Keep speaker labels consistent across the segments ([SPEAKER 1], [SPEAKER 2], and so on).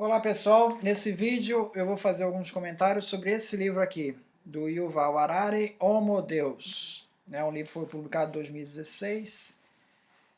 [SPEAKER 1] Olá pessoal, nesse vídeo eu vou fazer alguns comentários sobre esse livro aqui, do Yuval Harari, Homo Deus. Um livro que foi publicado em 2016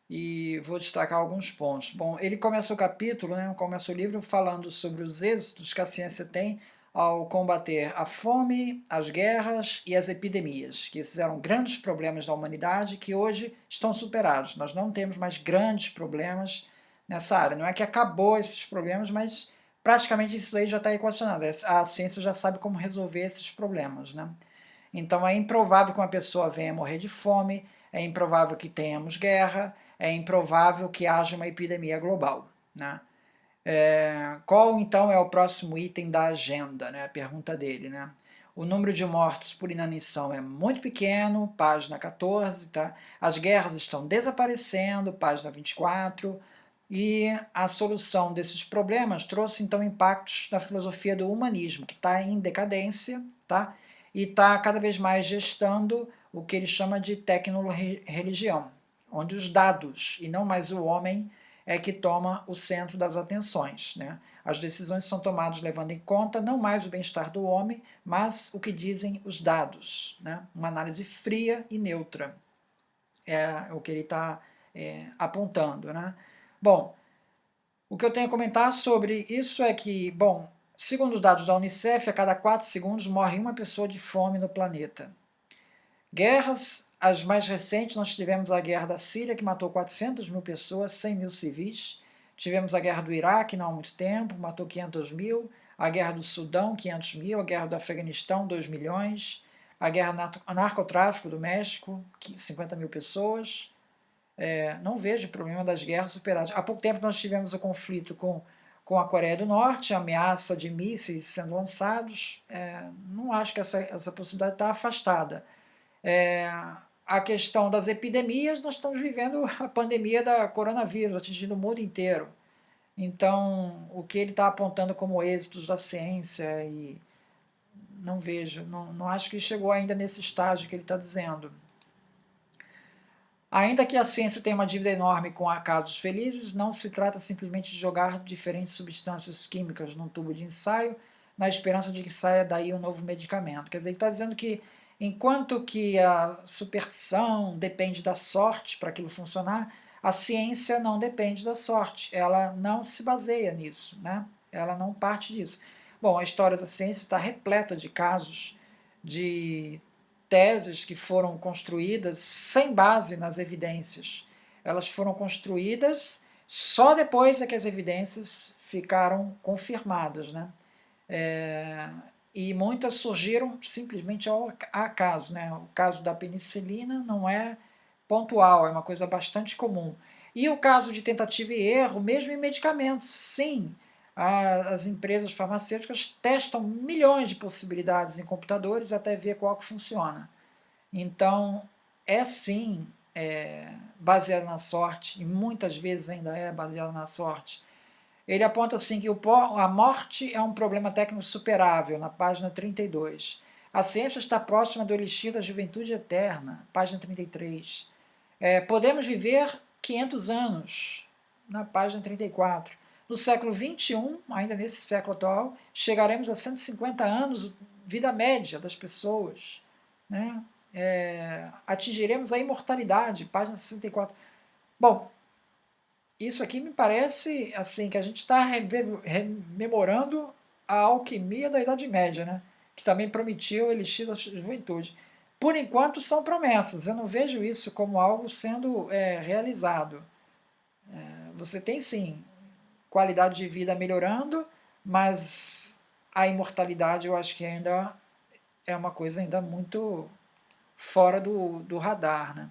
[SPEAKER 1] e vou destacar alguns pontos. Bom, ele começa o capítulo, começa o livro falando sobre os êxitos que a ciência tem ao combater a fome, as guerras e as epidemias, que esses eram grandes problemas da humanidade que hoje estão superados. Nós não temos mais grandes problemas nessa área. Não é que acabou esses problemas, mas praticamente isso aí já está equacionado. A ciência já sabe como resolver esses problemas, né? Então é improvável que uma pessoa venha morrer de fome, é improvável que tenhamos guerra, é improvável que haja uma epidemia global, né? Qual então é o próximo item da agenda, né? A pergunta dele, né? O número de mortos por inanição é muito pequeno, página 14, tá? As guerras estão desaparecendo, página 24, e a solução desses problemas trouxe então impactos na filosofia do humanismo, que está em decadência, tá? E está cada vez mais gestando o que ele chama de tecno-religião, onde os dados e não mais o homem é que toma o centro das atenções, né? As decisões são tomadas levando em conta não mais o bem-estar do homem, mas o que dizem os dados, né? Uma análise fria e neutra é o que ele está apontando, né? Bom, o que eu tenho a comentar sobre isso é que, bom, segundo os dados da Unicef, a cada 4 segundos morre uma pessoa de fome no planeta. Guerras, as mais recentes, nós tivemos a guerra da Síria, que matou 400 mil pessoas, 100 mil civis. Tivemos a guerra do Iraque, não há muito tempo, matou 500 mil. A guerra do Sudão, 500 mil. A guerra do Afeganistão, 2 milhões. A guerra narcotráfico do México, 50 mil pessoas. Não vejo problema das guerras superadas. Há pouco tempo nós tivemos o conflito com a Coreia do Norte, a ameaça de mísseis sendo lançados. Não acho que essa possibilidade está afastada. A questão das epidemias, nós estamos vivendo a pandemia da coronavírus, atingindo o mundo inteiro. Então, o que ele está apontando como êxitos da ciência, e não vejo, não acho que chegou ainda nesse estágio que ele está dizendo. Ainda que a ciência tenha uma dívida enorme com casos felizes, não se trata simplesmente de jogar diferentes substâncias químicas num tubo de ensaio, na esperança de que saia daí um novo medicamento. Quer dizer, ele está dizendo que enquanto que a superstição depende da sorte para aquilo funcionar, a ciência não depende da sorte, ela não se baseia nisso, né? Ela não parte disso. Bom, a história da ciência está repleta de casos de teses que foram construídas sem base nas evidências. Elas foram construídas só depois é que as evidências ficaram confirmadas, né? E muitas surgiram simplesmente ao acaso, né? O caso da penicilina não é pontual, é uma coisa bastante comum. E o caso de tentativa e erro, mesmo em medicamentos, sim, as empresas farmacêuticas testam milhões de possibilidades em computadores até ver qual que funciona. Então, é sim baseado na sorte, e muitas vezes ainda é baseado na sorte. Ele aponta assim que a morte é um problema técnico superável, na página 32. A ciência está próxima do elixir da juventude eterna, página 33. Podemos viver 500 anos, na página 34. No século XXI, ainda nesse século atual, chegaremos a 150 anos, vida média das pessoas, né? Atingiremos a imortalidade, página 64. Bom, isso aqui me parece assim que a gente está rememorando a alquimia da Idade Média, né? Que também prometia o elixir da juventude. Por enquanto são promessas, eu não vejo isso como algo sendo realizado. Você tem sim qualidade de vida melhorando, mas a imortalidade eu acho que ainda é uma coisa ainda muito fora do radar, né?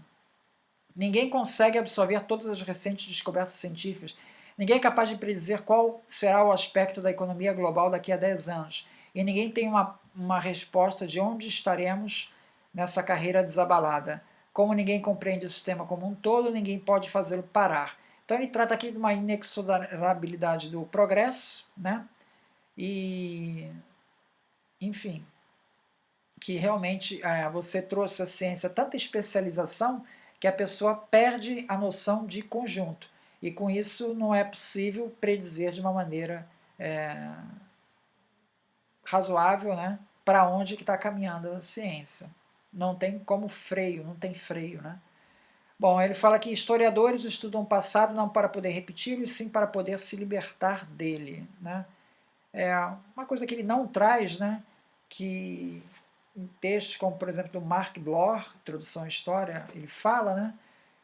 [SPEAKER 1] Ninguém consegue absorver todas as recentes descobertas científicas. Ninguém é capaz de predizer qual será o aspecto da economia global daqui a 10 anos. E ninguém tem uma resposta de onde estaremos nessa carreira desabalada. Como ninguém compreende o sistema como um todo, ninguém pode fazê-lo parar. Então ele trata aqui de uma inexorabilidade do progresso, né? E, enfim, que realmente você trouxe à ciência tanta especialização que a pessoa perde a noção de conjunto. E com isso não é possível predizer de uma maneira razoável, né, para onde que está caminhando a ciência. Não tem como freio, não tem freio, né? Bom, ele fala que historiadores estudam o passado não para poder repeti-lo, e sim para poder se libertar dele, né? É uma coisa que ele não traz, né, que em textos como, por exemplo, do Mark Bloch, Introdução à História, ele fala, né,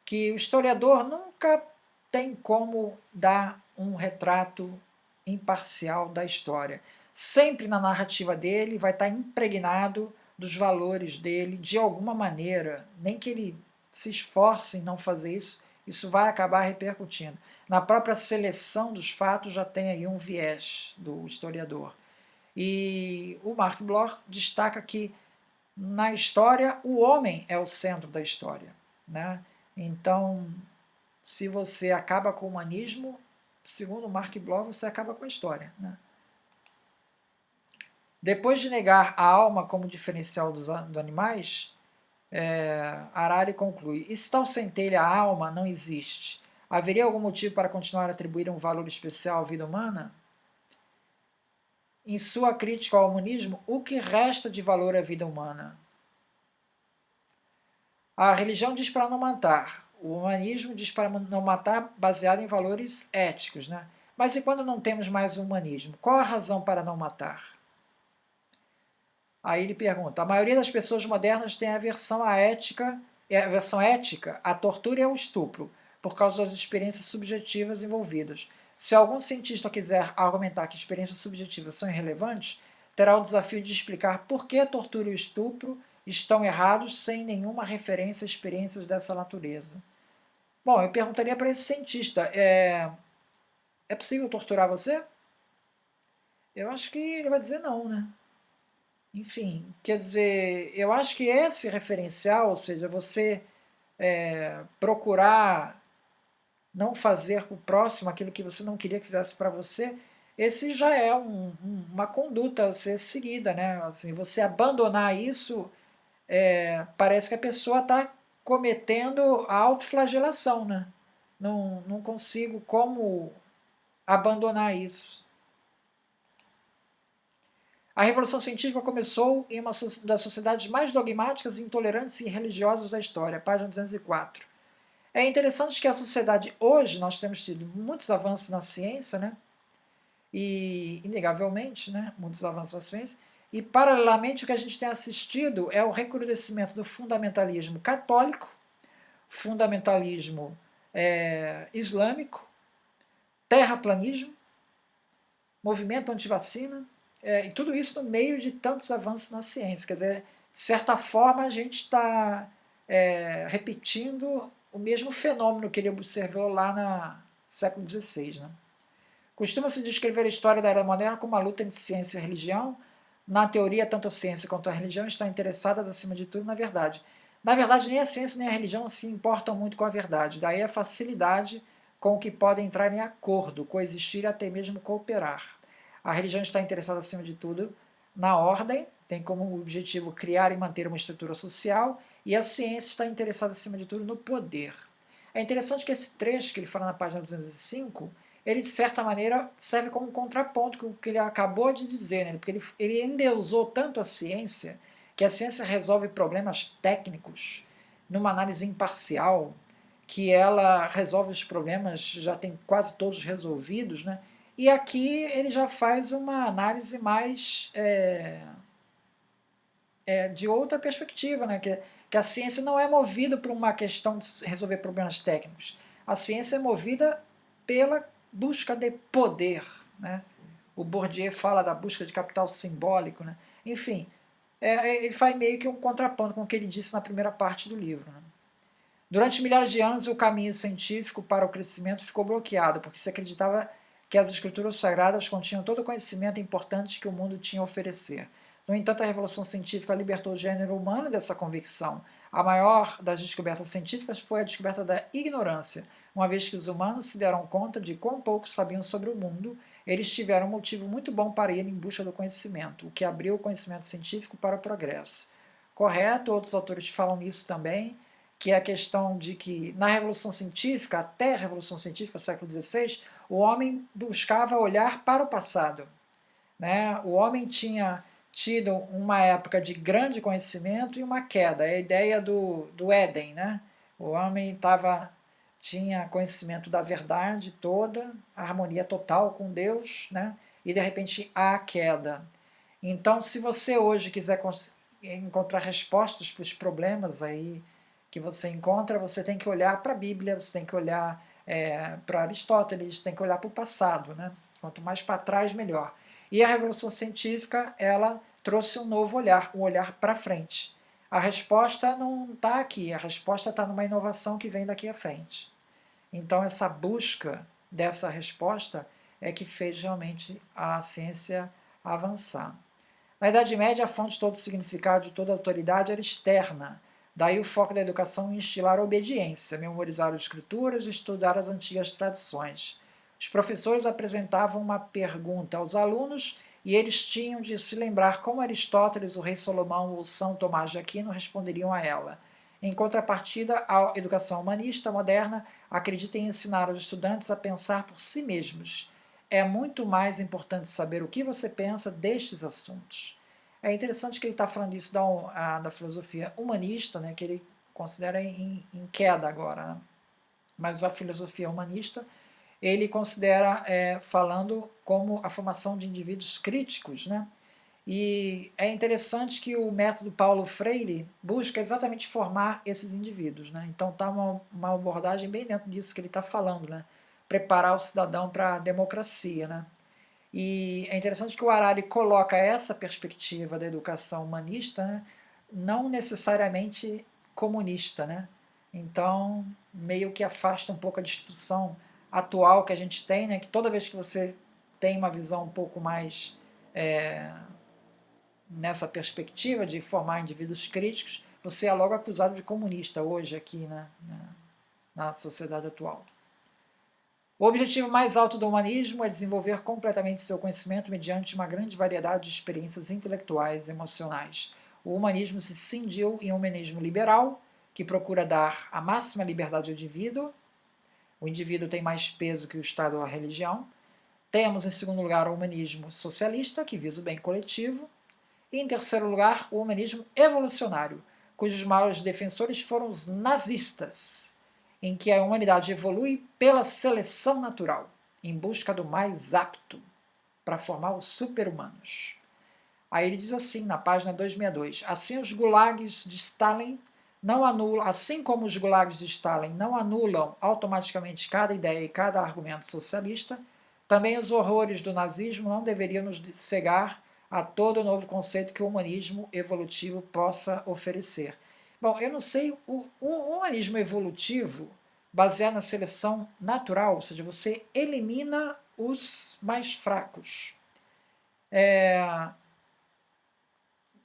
[SPEAKER 1] que o historiador nunca tem como dar um retrato imparcial da história. Sempre na narrativa dele vai estar impregnado dos valores dele de alguma maneira, nem que ele se esforce em não fazer isso, isso vai acabar repercutindo. Na própria seleção dos fatos já tem aí um viés do historiador. E o Mark Bloch destaca que na história o homem é o centro da história, né? Então, se você acaba com o humanismo, segundo Mark Bloch, você acaba com a história, né? Depois de negar a alma como diferencial dos animais, Harari conclui: e se tal centelha, a alma, não existe, haveria algum motivo para continuar a atribuir um valor especial à vida humana? Em sua crítica ao humanismo, o que resta de valor à vida humana? A religião diz para não matar, o humanismo diz para não matar baseado em valores éticos, né? Mas e quando não temos mais o humanismo? Qual a razão para não matar? Aí ele pergunta: a maioria das pessoas modernas tem aversão à ética, aversão ética à tortura e ao estupro, por causa das experiências subjetivas envolvidas. Se algum cientista quiser argumentar que experiências subjetivas são irrelevantes, terá o desafio de explicar por que a tortura e o estupro estão errados sem nenhuma referência a experiências dessa natureza. Bom, eu perguntaria para esse cientista: é possível torturar você? Eu acho que ele vai dizer não, né? Enfim, quer dizer, eu acho que esse referencial, ou seja, você procurar não fazer para o próximo aquilo que você não queria que fizesse para você, esse já é uma conduta a ser seguida, né? Assim, você abandonar isso, parece que a pessoa está cometendo a autoflagelação, né? Não consigo como abandonar isso. A Revolução Científica começou em uma das sociedades mais dogmáticas, intolerantes e religiosas da história, página 204. É interessante que a sociedade hoje, nós temos tido muitos avanços na ciência, né? E, inegavelmente, né, muitos avanços na ciência, e paralelamente o que a gente tem assistido é o recrudescimento do fundamentalismo católico, fundamentalismo islâmico, terraplanismo, movimento antivacina, e tudo isso no meio de tantos avanços na ciência. Quer dizer, de certa forma a gente está repetindo o mesmo fenômeno que ele observou lá no século XVI. Né? Costuma-se descrever a história da Era Moderna como uma luta entre ciência e religião. Na teoria, tanto a ciência quanto a religião estão interessadas, acima de tudo, na verdade. Na verdade, nem a ciência nem a religião se importam muito com a verdade. Daí a facilidade com que podem entrar em acordo, coexistir e até mesmo cooperar. A religião está interessada, acima de tudo, na ordem, tem como objetivo criar e manter uma estrutura social, e a ciência está interessada, acima de tudo, no poder. É interessante que esse trecho que ele fala na página 205, ele, de certa maneira, serve como um contraponto com o que ele acabou de dizer, né? Porque ele endeusou tanto a ciência, que a ciência resolve problemas técnicos numa análise imparcial, que ela resolve os problemas, já tem quase todos resolvidos, né? E aqui ele já faz uma análise mais de outra perspectiva, né? Que a ciência não é movida por uma questão de resolver problemas técnicos. A ciência é movida pela busca de poder. Né? O Bourdieu fala da busca de capital simbólico. Né? Enfim, ele faz meio que um contraponto com o que ele disse na primeira parte do livro. Né? Durante milhares de anos, o caminho científico para o crescimento ficou bloqueado, porque se acreditava que as escrituras sagradas continham todo o conhecimento importante que o mundo tinha a oferecer. No entanto, a Revolução Científica libertou o gênero humano dessa convicção. A maior das descobertas científicas foi a descoberta da ignorância. Uma vez que os humanos se deram conta de quão pouco sabiam sobre o mundo, eles tiveram um motivo muito bom para ir em busca do conhecimento, o que abriu o conhecimento científico para o progresso. Correto, outros autores falam nisso também, que é a questão de que na Revolução Científica, até a Revolução Científica, século XVI, o homem buscava olhar para o passado, né? O homem tinha tido uma época de grande conhecimento e uma queda, é a ideia do Éden, né? O homem tinha conhecimento da verdade toda, harmonia total com Deus, né? E de repente há a queda. Então, se você hoje quiser encontrar respostas para os problemas aí que você encontra, você tem que olhar para a Bíblia, você tem que olhar para Aristóteles, tem que olhar para o passado, né? Quanto mais para trás, melhor. E a Revolução Científica, ela trouxe um novo olhar, um olhar para frente. A resposta não está aqui, a resposta está numa inovação que vem daqui à frente. Então, essa busca dessa resposta é que fez realmente a ciência avançar. Na Idade Média, a fonte de todo significado, de toda autoridade era externa. Daí o foco da educação em instilar a obediência, memorizar as escrituras e estudar as antigas tradições. Os professores apresentavam uma pergunta aos alunos e eles tinham de se lembrar como Aristóteles, o rei Salomão ou São Tomás de Aquino responderiam a ela. Em contrapartida, a educação humanista moderna acredita em ensinar os estudantes a pensar por si mesmos. É muito mais importante saber o que você pensa destes assuntos. É interessante que ele está falando isso da filosofia humanista, né, que ele considera em queda agora. Né? Mas a filosofia humanista ele considera falando como a formação de indivíduos críticos. Né? E é interessante que o método Paulo Freire busca exatamente formar esses indivíduos. Né? Então está uma abordagem bem dentro disso que ele está falando, né? Preparar o cidadão para a democracia. Né? E é interessante que o Harari coloca essa perspectiva da educação humanista, né? Não necessariamente comunista. Né? Então, meio que afasta um pouco a discussão atual que a gente tem, né? Que toda vez que você tem uma visão um pouco mais nessa perspectiva de formar indivíduos críticos, você é logo acusado de comunista hoje aqui, né? Na sociedade atual. O objetivo mais alto do humanismo é desenvolver completamente seu conhecimento mediante uma grande variedade de experiências intelectuais e emocionais. O humanismo se cindiu em um humanismo liberal, que procura dar a máxima liberdade ao indivíduo. O indivíduo tem mais peso que o Estado ou a religião. Temos, em segundo lugar, o humanismo socialista, que visa o bem coletivo. E, em terceiro lugar, o humanismo evolucionário, cujos maiores defensores foram os nazistas, em que a humanidade evolui pela seleção natural, em busca do mais apto para formar os super-humanos. Aí ele diz assim, na página 262, assim os gulags de Stalin não anulam, assim como os gulags de Stalin não anulam automaticamente cada ideia e cada argumento socialista, também os horrores do nazismo não deveriam nos cegar a todo novo conceito que o humanismo evolutivo possa oferecer. Bom, eu não sei, o humanismo evolutivo, baseado na seleção natural, ou seja, você elimina os mais fracos.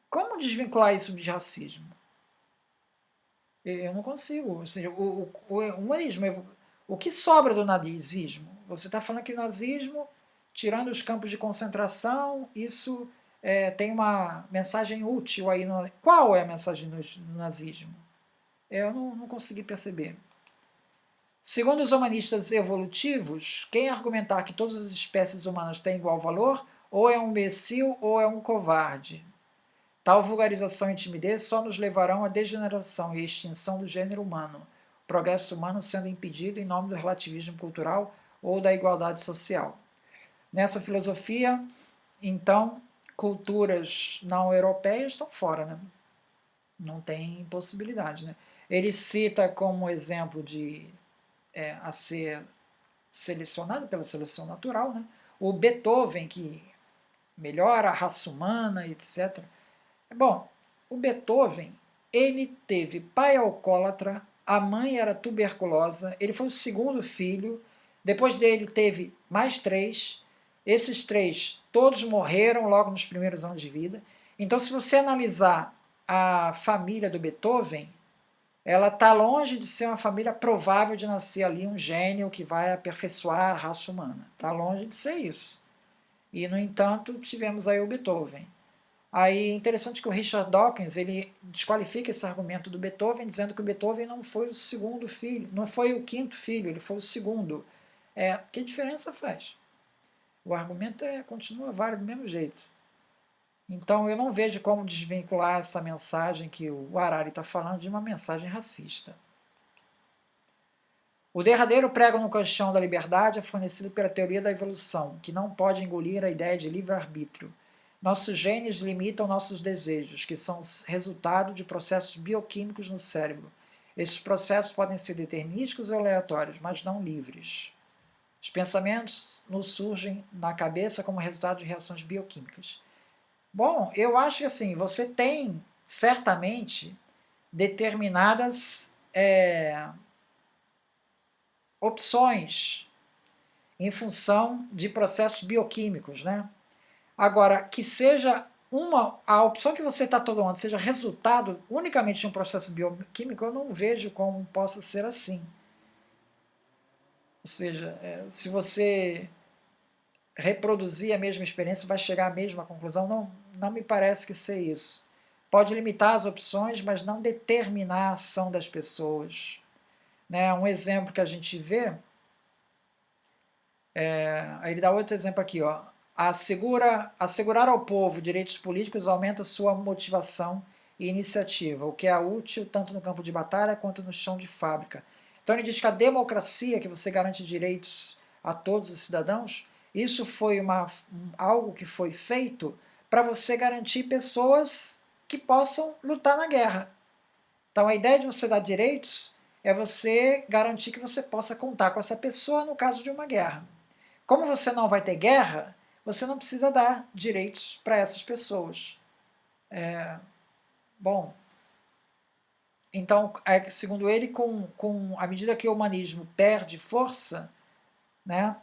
[SPEAKER 1] Como desvincular isso de racismo? Eu não consigo. Ou seja, o humanismo, o que sobra do nazismo? Você está falando que o nazismo, tirando os campos de concentração, isso tem uma mensagem útil aí. Qual é a mensagem do nazismo? Eu não consegui perceber. Segundo os humanistas evolutivos, quem argumentar que todas as espécies humanas têm igual valor, ou é um imbecil ou é um covarde. Tal vulgarização e timidez só nos levarão à degeneração e à extinção do gênero humano, o progresso humano sendo impedido em nome do relativismo cultural ou da igualdade social. Nessa filosofia, então, culturas não europeias estão fora, né? Não tem possibilidade. Né? Ele cita como exemplo a ser selecionado pela seleção natural, né? O Beethoven, que melhora a raça humana, etc. Bom, o Beethoven, ele teve pai alcoólatra, a mãe era tuberculosa, ele foi o segundo filho, depois dele teve mais 3, esses 3 todos morreram logo nos primeiros anos de vida. Então, se você analisar a família do Beethoven, ela está longe de ser uma família provável de nascer ali um gênio que vai aperfeiçoar a raça humana. Está longe de ser isso. E, no entanto, tivemos aí o Beethoven. Aí é interessante que o Richard Dawkins ele desqualifica esse argumento do Beethoven, dizendo que o Beethoven não foi o segundo filho, não foi o quinto filho, ele foi o segundo. Que diferença faz? O argumento continua válido do mesmo jeito. Então eu não vejo como desvincular essa mensagem que o Harari está falando de uma mensagem racista. O derradeiro prego no caixão da liberdade é fornecido pela teoria da evolução, que não pode engolir a ideia de livre-arbítrio. Nossos genes limitam nossos desejos, que são resultado de processos bioquímicos no cérebro. Esses processos podem ser determinísticos ou aleatórios, mas não livres. Os pensamentos nos surgem na cabeça como resultado de reações bioquímicas. Bom, eu acho que assim, você tem certamente determinadas opções em função de processos bioquímicos, né? Agora, que seja a opção que você está tomando seja resultado unicamente de um processo bioquímico, eu não vejo como possa ser assim. Ou seja, se você reproduzir a mesma experiência, vai chegar à mesma conclusão, não me parece que seja isso. Pode limitar as opções, mas não determinar a ação das pessoas. Né? Um exemplo que a gente vê, ele dá outro exemplo aqui, ó. Assegurar ao povo direitos políticos aumenta sua motivação e iniciativa, o que é útil tanto no campo de batalha quanto no chão de fábrica. Então ele diz que a democracia, que você garante direitos a todos os cidadãos, isso foi algo que foi feito para você garantir pessoas que possam lutar na guerra. Então a ideia de você dar direitos é você garantir que você possa contar com essa pessoa no caso de uma guerra. Como você não vai ter guerra, você não precisa dar direitos para essas pessoas. Bom, então, segundo ele, à medida que o humanismo perde força, né,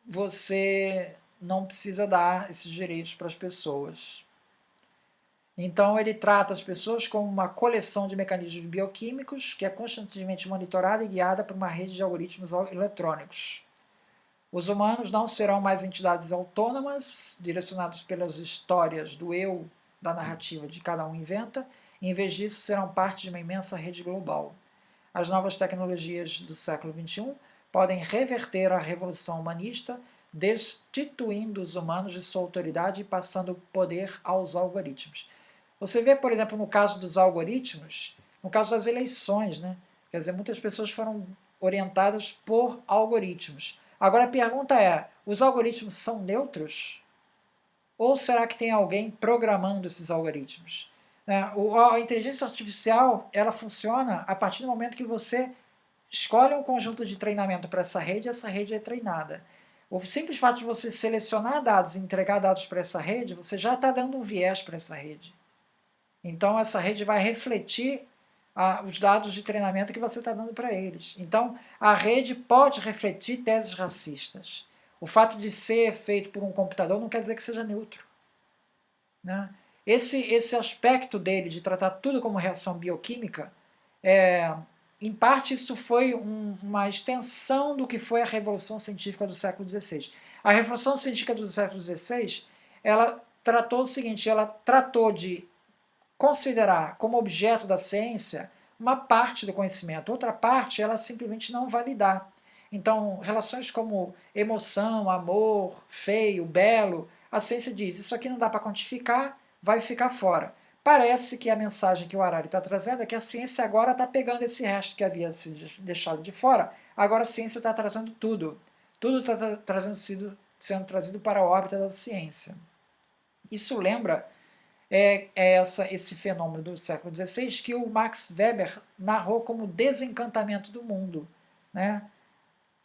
[SPEAKER 1] você não precisa dar esses direitos para as pessoas. Então, ele trata as pessoas como uma coleção de mecanismos bioquímicos que é constantemente monitorada e guiada por uma rede de algoritmos eletrônicos. Os humanos não serão mais entidades autônomas, direcionadas pelas histórias do eu, da narrativa de cada um inventa, em vez disso serão parte de uma imensa rede global. As novas tecnologias do século XXI podem reverter a revolução humanista, destituindo os humanos de sua autoridade e passando o poder aos algoritmos. Você vê, por exemplo, no caso dos algoritmos, no caso das eleições, né? Quer dizer, muitas pessoas foram orientadas por algoritmos. Agora a pergunta é, os algoritmos são neutros? Ou será que tem alguém programando esses algoritmos? A inteligência artificial, ela funciona a partir do momento que você escolhe um conjunto de treinamento para essa rede é treinada. O simples fato de você selecionar dados e entregar dados para essa rede, você já está dando um viés para essa rede. Então essa rede vai refletir os dados de treinamento que você está dando para eles. Então a rede pode refletir teses racistas. O fato de ser feito por um computador não quer dizer que seja neutro. Né? Esse aspecto dele de tratar tudo como reação bioquímica, em parte isso foi uma extensão do que foi a Revolução Científica do século XVI. A Revolução Científica do século XVI, ela tratou o seguinte, ela tratou de considerar como objeto da ciência uma parte do conhecimento, outra parte ela simplesmente não validar. Então, relações como emoção, amor, feio, belo, a ciência diz, isso aqui não dá para quantificar, vai ficar fora. Parece que a mensagem que o Harari está trazendo é que a ciência agora está pegando esse resto que havia sido deixado de fora, agora a ciência está trazendo tudo. Tudo está sendo trazido para a órbita da ciência. Isso lembra esse fenômeno do século XVI que o Max Weber narrou como desencantamento do mundo, né?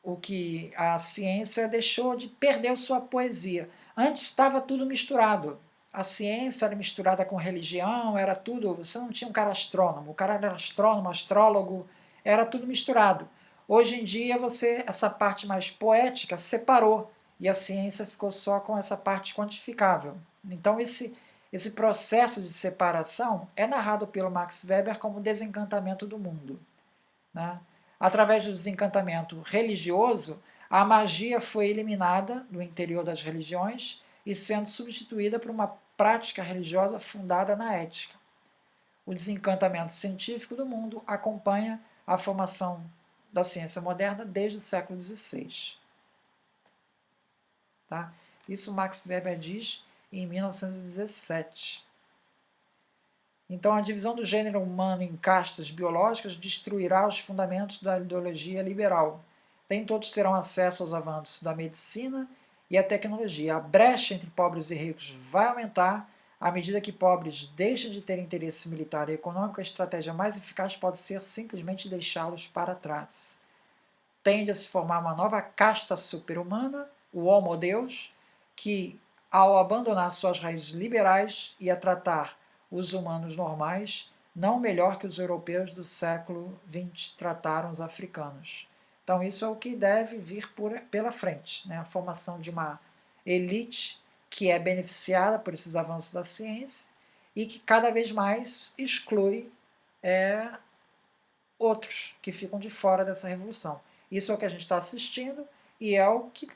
[SPEAKER 1] O que a ciência deixou de perder sua poesia. Antes estava tudo misturado. A ciência era misturada com religião, era tudo. Você não tinha um cara astrônomo, o cara era astrônomo, astrólogo, era tudo misturado. Hoje em dia essa parte mais poética separou e a ciência ficou só com essa parte quantificável. Então esse processo de separação é narrado pelo Max Weber como desencantamento do mundo. Né? Através do desencantamento religioso, a magia foi eliminada do interior das religiões e sendo substituída por uma prática religiosa fundada na ética. O desencantamento científico do mundo acompanha a formação da ciência moderna desde o século XVI. Tá? Isso Max Weber diz em 1917. Então, a divisão do gênero humano em castas biológicas destruirá os fundamentos da ideologia liberal. Nem todos terão acesso aos avanços da medicina e à tecnologia. A brecha entre pobres e ricos vai aumentar à medida que pobres deixam de ter interesse militar e econômico. A estratégia mais eficaz pode ser simplesmente deixá-los para trás. Tende a se formar uma nova casta super-humana, o Homo Deus, que, ao abandonar suas raízes liberais e a tratar os humanos normais, não melhor que os europeus do século XX trataram os africanos. Então isso é o que deve vir pela frente, né? A formação de uma elite que é beneficiada por esses avanços da ciência e que cada vez mais exclui outros que ficam de fora dessa revolução. Isso é o que a gente está assistindo e é o que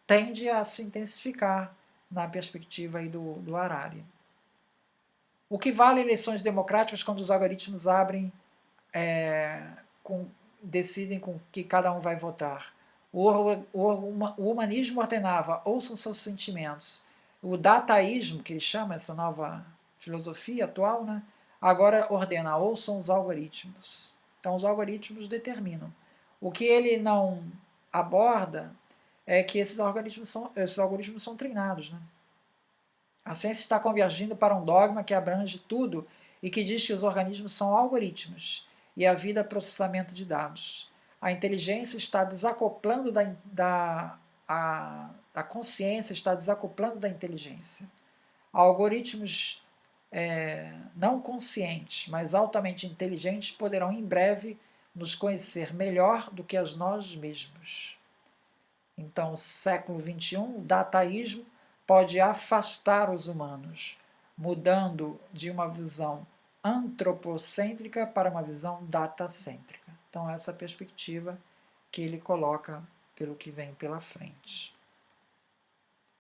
[SPEAKER 1] tende a se intensificar na perspectiva aí do Harari. O que vale eleições democráticas quando os algoritmos decidem com que cada um vai votar? O humanismo ordenava, ouçam seus sentimentos. O dataísmo, que ele chama, essa nova filosofia atual, né, agora ordena, ouçam os algoritmos. Então os algoritmos determinam. O que ele não aborda é que esses algoritmos são treinados, né? A ciência está convergindo para um dogma que abrange tudo e que diz que os organismos são algoritmos e a vida é processamento de dados. A inteligência está desacoplando a consciência está desacoplando da inteligência. Algoritmos não conscientes, mas altamente inteligentes poderão em breve nos conhecer melhor do que a nós mesmos. Então, século XXI, o dataísmo pode afastar os humanos, mudando de uma visão antropocêntrica para uma visão datacêntrica. Então, essa é a perspectiva que ele coloca pelo que vem pela frente.